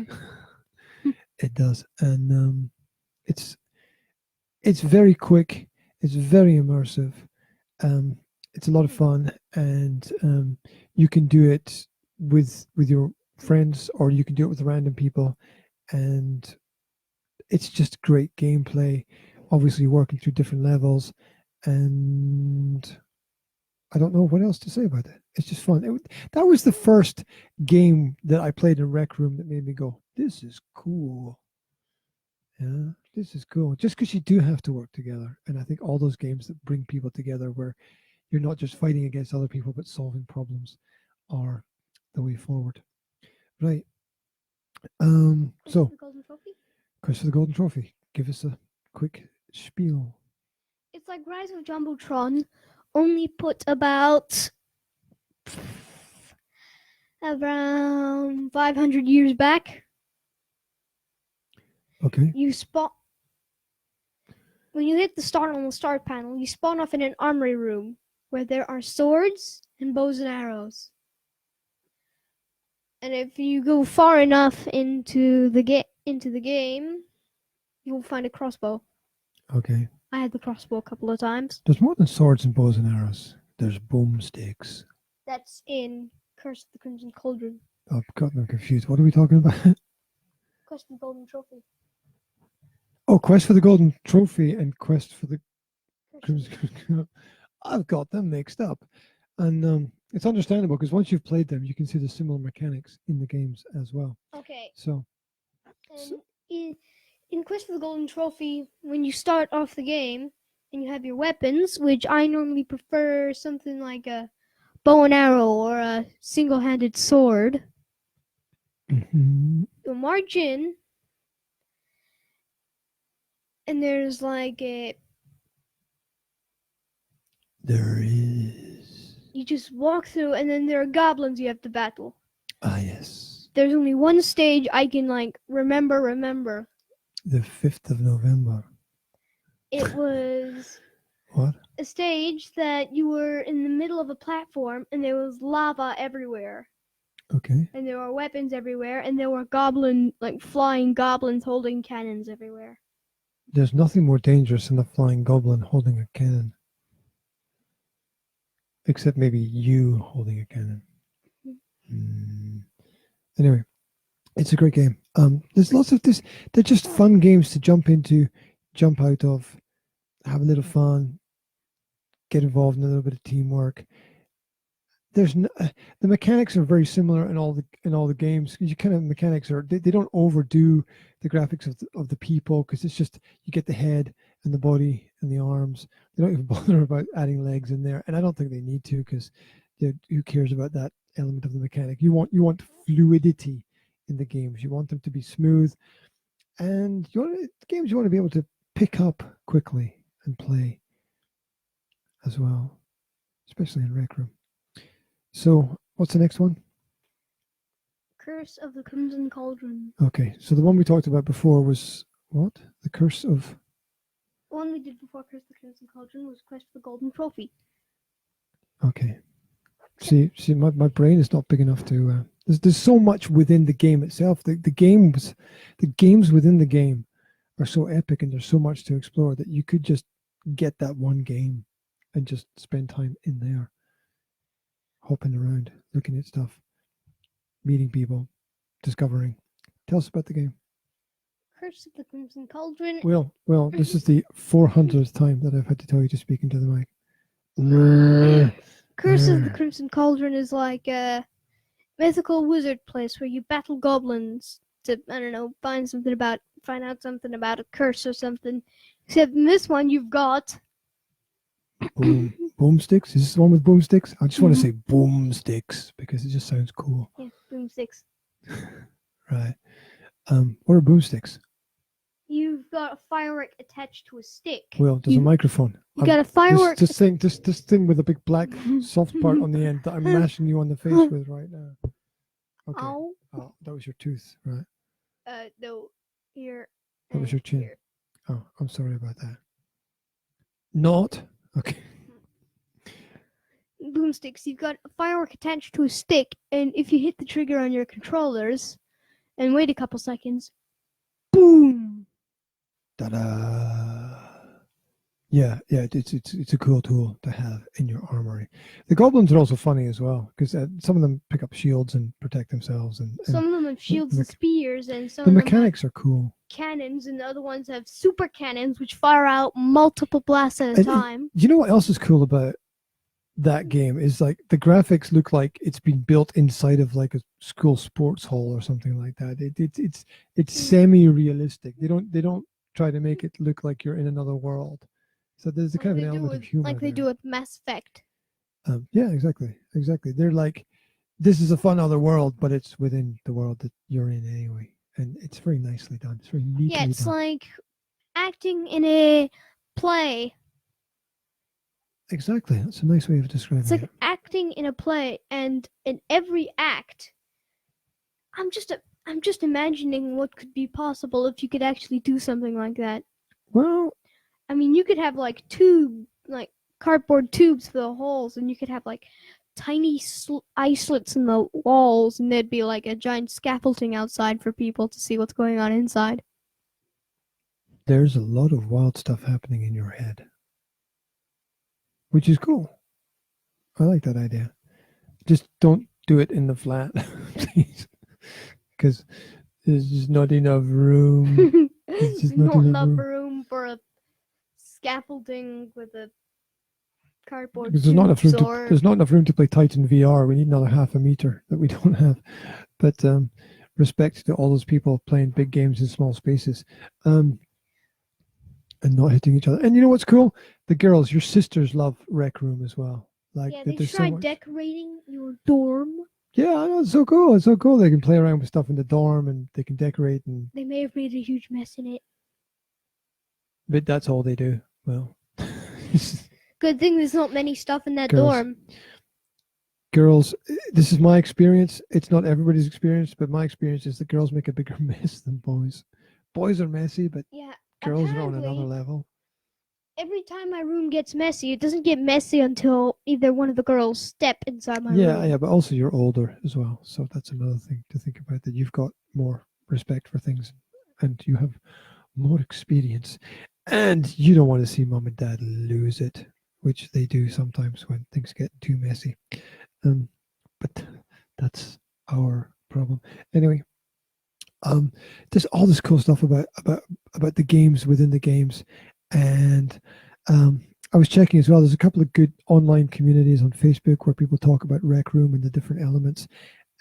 it does, and it's very quick, it's very immersive, it's a lot of fun, and you can do it with your friends, or you can do it with random people, and it's just great gameplay, obviously working through different levels, and I don't know what else to say about it. It's just fun. That was the first game that I played in Rec Room that made me go, this is cool. Yeah, this is cool. Just because you do have to work together. And I think all those games that bring people together where you're not just fighting against other people but solving problems are the way forward. Right. So The Golden Trophy? Quest for the Golden Trophy. Give us a quick spiel. It's like Rise of Jumbotron, only put about around 500 years back. Okay. You spawn when you hit the start on the start panel. You spawn off in an armory room where there are swords and bows and arrows. And if you go far enough into the game, you will find a crossbow. Okay. I had the crossbow a couple of times. There's more than swords and bows and arrows. There's boomsticks. That's in Curse of the Crimson Cauldron. I've gotten them confused. What are we talking about? Quest for the Golden Trophy. Oh, Quest for the Golden Trophy and Quest for the Crimson. I've got them mixed up. And it's understandable because once you've played them, you can see the similar mechanics in the games as well. Okay. So, In Quest for the Golden Trophy, when you start off the game and you have your weapons, which I normally prefer something like a bow and arrow or a single-handed sword, mhm. you'll march in, and there's like There is. you just walk through, and then there are goblins you have to battle. Ah, yes. There's only one stage I can like remember. The 5th of November. It was What? a stage that you were in the middle of a platform, and there was lava everywhere. Okay. And there were weapons everywhere, and there were flying goblins holding cannons everywhere. There's nothing more dangerous than a flying goblin holding a cannon. Except maybe you holding a cannon. Anyway, it's a great game. There's lots of this. They're just fun games to jump into, jump out of, have a little fun, get involved in a little bit of teamwork. There's the mechanics are very similar in all the games. You kind of mechanics are they don't overdo the graphics of the people because it's just you get the head and the body and the arms. They don't even bother about adding legs in there, and I don't think they need to because who cares about that element of the mechanic? You want fluidity in the games. You want them to be smooth, and you want to be able to pick up quickly and play as well, especially in Rec Room. So, what's the next one? Curse of the Crimson Cauldron. Okay, so the one we talked about before was what? The Curse of... The one we did before Curse of the Crimson Cauldron was Quest for the Golden Trophy. Okay. See, my brain is not big enough to... There's so much within the game itself. The games within the game are so epic, and there's so much to explore that you could just get that one game and just spend time in there. Hopping around, looking at stuff, meeting people, discovering. Tell us about the game. Curse of the Crimson Cauldron. Well, this is the 400th time that I've had to tell you to speak into the mic. Curse of the Crimson Cauldron is like a mythical wizard place where you battle goblins. to, I don't know, find out something about a curse or something. Except in this one, you've got boomsticks. Is this the one with boomsticks? I just want to say boomsticks because it just sounds cool. Yeah, boomsticks. Right. What are boomsticks? You've got a firework attached to a stick. Well, there's a microphone. You got a firework. This thing with a big black soft part on the end that I'm mashing you on the face with right now. Okay. Ow. Oh, that was your tooth, right? No, here. That was your chin. Here. Oh, I'm sorry about that. Not okay. Boomsticks. You've got a firework attached to a stick, and if you hit the trigger on your controllers and wait a couple seconds, boom! Ta-da! Yeah, it's a cool tool to have in your armory. The goblins are also funny as well because some of them pick up shields and protect themselves, and Some of them have shields and spears, and some the of them mechanics are cool. cannons, and the other ones have super cannons which fire out multiple blasts at a time. You know what else is cool about that game is like the graphics look like it's been built inside of like a school sports hall or something like that. It's semi-realistic. They don't try to make it look like you're in another world. So there's a kind of an element of humor. Like they do with Mass Effect. Yeah, exactly. They're like, this is a fun other world, but it's within the world that you're in anyway, and it's very nicely done. It's very neatly done. Yeah, it's like acting in a play. Exactly. That's a nice way of describing It's like acting in a play, and in every act, I'm just imagining what could be possible if you could actually do something like that. Well, I mean, you could have like cardboard tubes for the holes, and you could have like tiny eye slits in the walls, and there'd be like a giant scaffolding outside for people to see what's going on inside. there's a lot of wild stuff happening in your head, which is cool. I like that idea. Just don't do it in the flat, please, because there's just not enough room. There's just not enough room for a scaffolding with a cardboard Because there's not enough room or... there's not enough room to play Titan VR. We need another half a meter that we don't have. But respect to all those people playing big games in small spaces, and not hitting each other. And you know what's cool? The girls, your sisters, love Rec Room as well. Like, yeah, they there's tried so much... decorating your dorm. Yeah, I know, it's so cool. It's so cool. They can play around with stuff in the dorm, and they can decorate, and They may have made a huge mess in it. but that's all they do. Well, Good thing there's not many stuff in that Girls. dorm. Girls, this is my experience. It's not everybody's experience, but my experience is that girls make a bigger mess than boys. Boys are messy, but Yeah, girls are on apparently, another level. every time my room gets messy, it doesn't get messy until either one of the girls step inside my room. Yeah, but also you're older as well, so that's another thing to think about. That you've got more respect for things, and you have more experience, and you don't want to see mom and dad lose it, which they do sometimes when things get too messy. But that's our problem. Anyway, there's all this cool stuff about the games within the games, and I was checking as well. There's a couple of good online communities on Facebook where people talk about Rec Room and the different elements,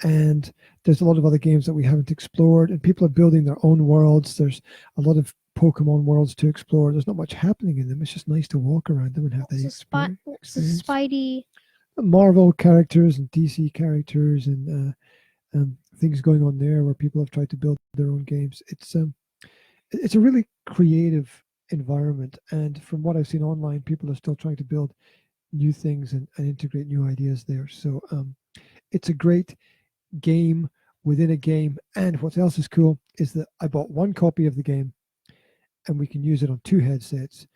and there's a lot of other games that we haven't explored, and people are building their own worlds. There's a lot of Pokemon worlds to explore. There's not much happening in them. It's just nice to walk around them and have the experience. Spidey. Marvel characters and DC characters and things going on there where people have tried to build their own games. It's a really creative environment, and from what I've seen online, people are still trying to build new things and integrate new ideas there. So it's a great game within a game. And what else is cool is that I bought one copy of the game, and we can use it on 2 headsets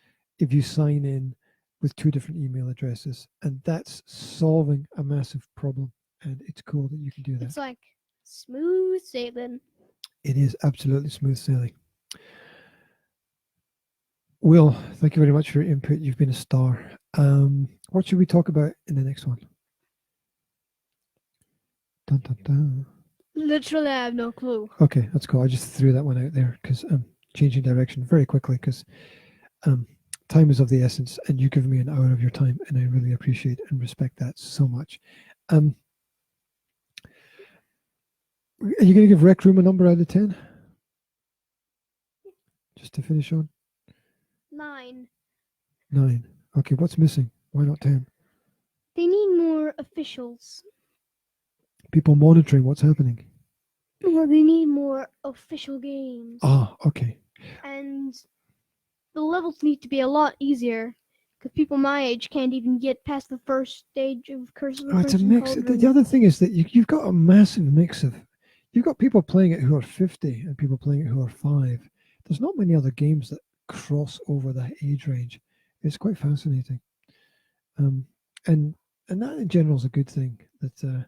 if you sign in with 2 different email addresses, and that's solving a massive problem, and it's cool that you can do that. It's like smooth sailing. It is absolutely smooth sailing. Will, thank you very much for your input. You've been a star. What should we talk about in the next one? Dun, dun, dun. Literally, I have no clue. Okay, that's cool. I just threw that one out there because I'm changing direction very quickly because time is of the essence, and you give me an hour of your time, and I really appreciate and respect that so much. Are you going to give Rec Room a number out of 10? Just to finish on? 9. 9. Okay, what's missing? Why not 10? They need more officials. People monitoring what's happening. Well, they need more official games. Ah, okay. And the levels need to be a lot easier. Because people my age can't even get past the first stage of Curse of the Oh, it's a Crimson mix. Cauldron. The other thing is that you've got a massive mix of... You've got people playing it who are 50 and people playing it who are 5. There's not many other games that cross over that age range. It's quite fascinating. And that in general is a good thing, that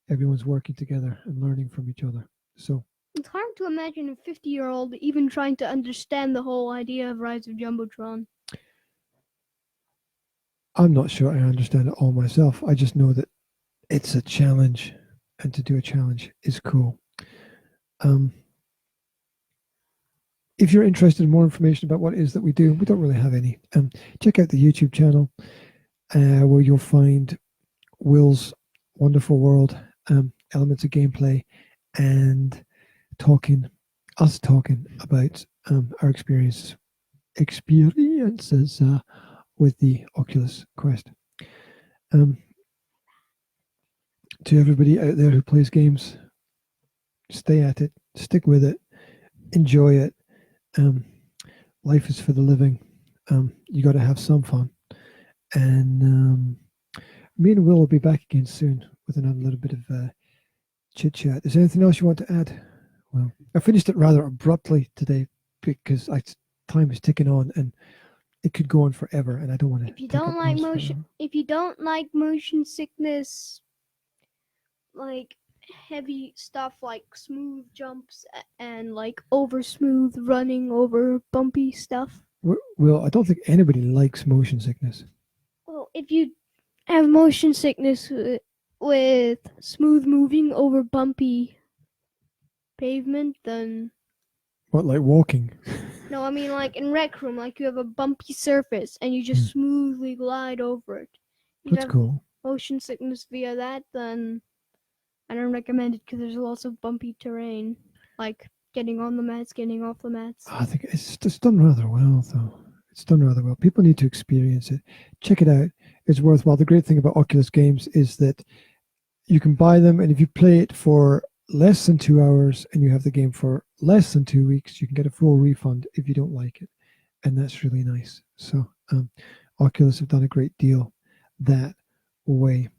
everyone's working together and learning from each other. So It's hard to imagine a 50-year-old even trying to understand the whole idea of Rise of Jumbotron. I'm not sure I understand it all myself. I just know that it's a challenge, and to do a challenge is cool. If you're interested in more information about what it is that we do, we don't really have any. Check out the YouTube channel where you'll find Will's wonderful world, elements of gameplay, and us talking about our experiences with the Oculus Quest. To everybody out there who plays games, stay at it, stick with it, enjoy it. Life is for the living. You got to have some fun. And me and Will be back again soon with another little bit of chit chat. Is there anything else you want to add? Well, I finished it rather abruptly today because time is ticking on and it could go on forever, and I don't want to. If you don't like motion sickness, like heavy stuff like smooth jumps and like over smooth running over bumpy stuff. Well, I don't think anybody likes motion sickness. Well, if you have motion sickness with smooth moving over bumpy pavement, then... What, like walking? No, I mean like in Rec Room, like you have a bumpy surface and you just smoothly glide over it. That's cool. Motion sickness via that, then I don't recommend it because there's lots of bumpy terrain, like getting on the mats, getting off the mats. I think it's done rather well, though. It's done rather well. People need to experience it. Check it out. It's worthwhile. The great thing about Oculus games is that you can buy them, and if you play it for less than 2 hours and you have the game for less than 2 weeks, you can get a full refund if you don't like it. And that's really nice. So Oculus have done a great deal that way.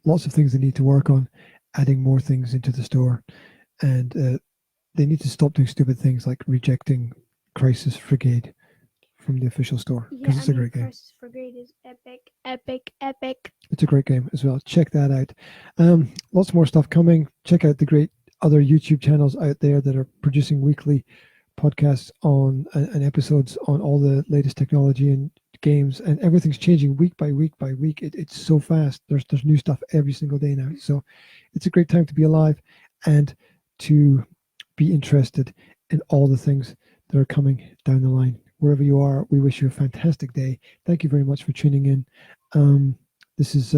Lots of things they need to work on, adding more things into the store, and they need to stop doing stupid things like rejecting Crisis Brigade from the official store, because it's a great game. Crisis Brigade is epic. It's a great game as well. Check that out. Lots more stuff coming. Check out the great other YouTube channels out there that are producing weekly podcasts on and episodes on all the latest technology and games, and everything's changing week by week by week. It's so fast. There's new stuff every single day now. So it's a great time to be alive and to be interested in all the things that are coming down the line. Wherever you are, we wish you a fantastic day. Thank you very much for tuning in. This is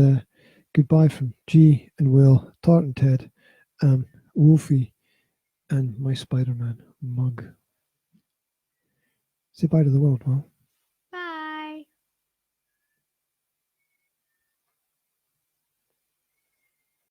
goodbye from G and Will, Tart and Ted, Wolfie, and my Spider-Man mug. Say bye to the world, Will.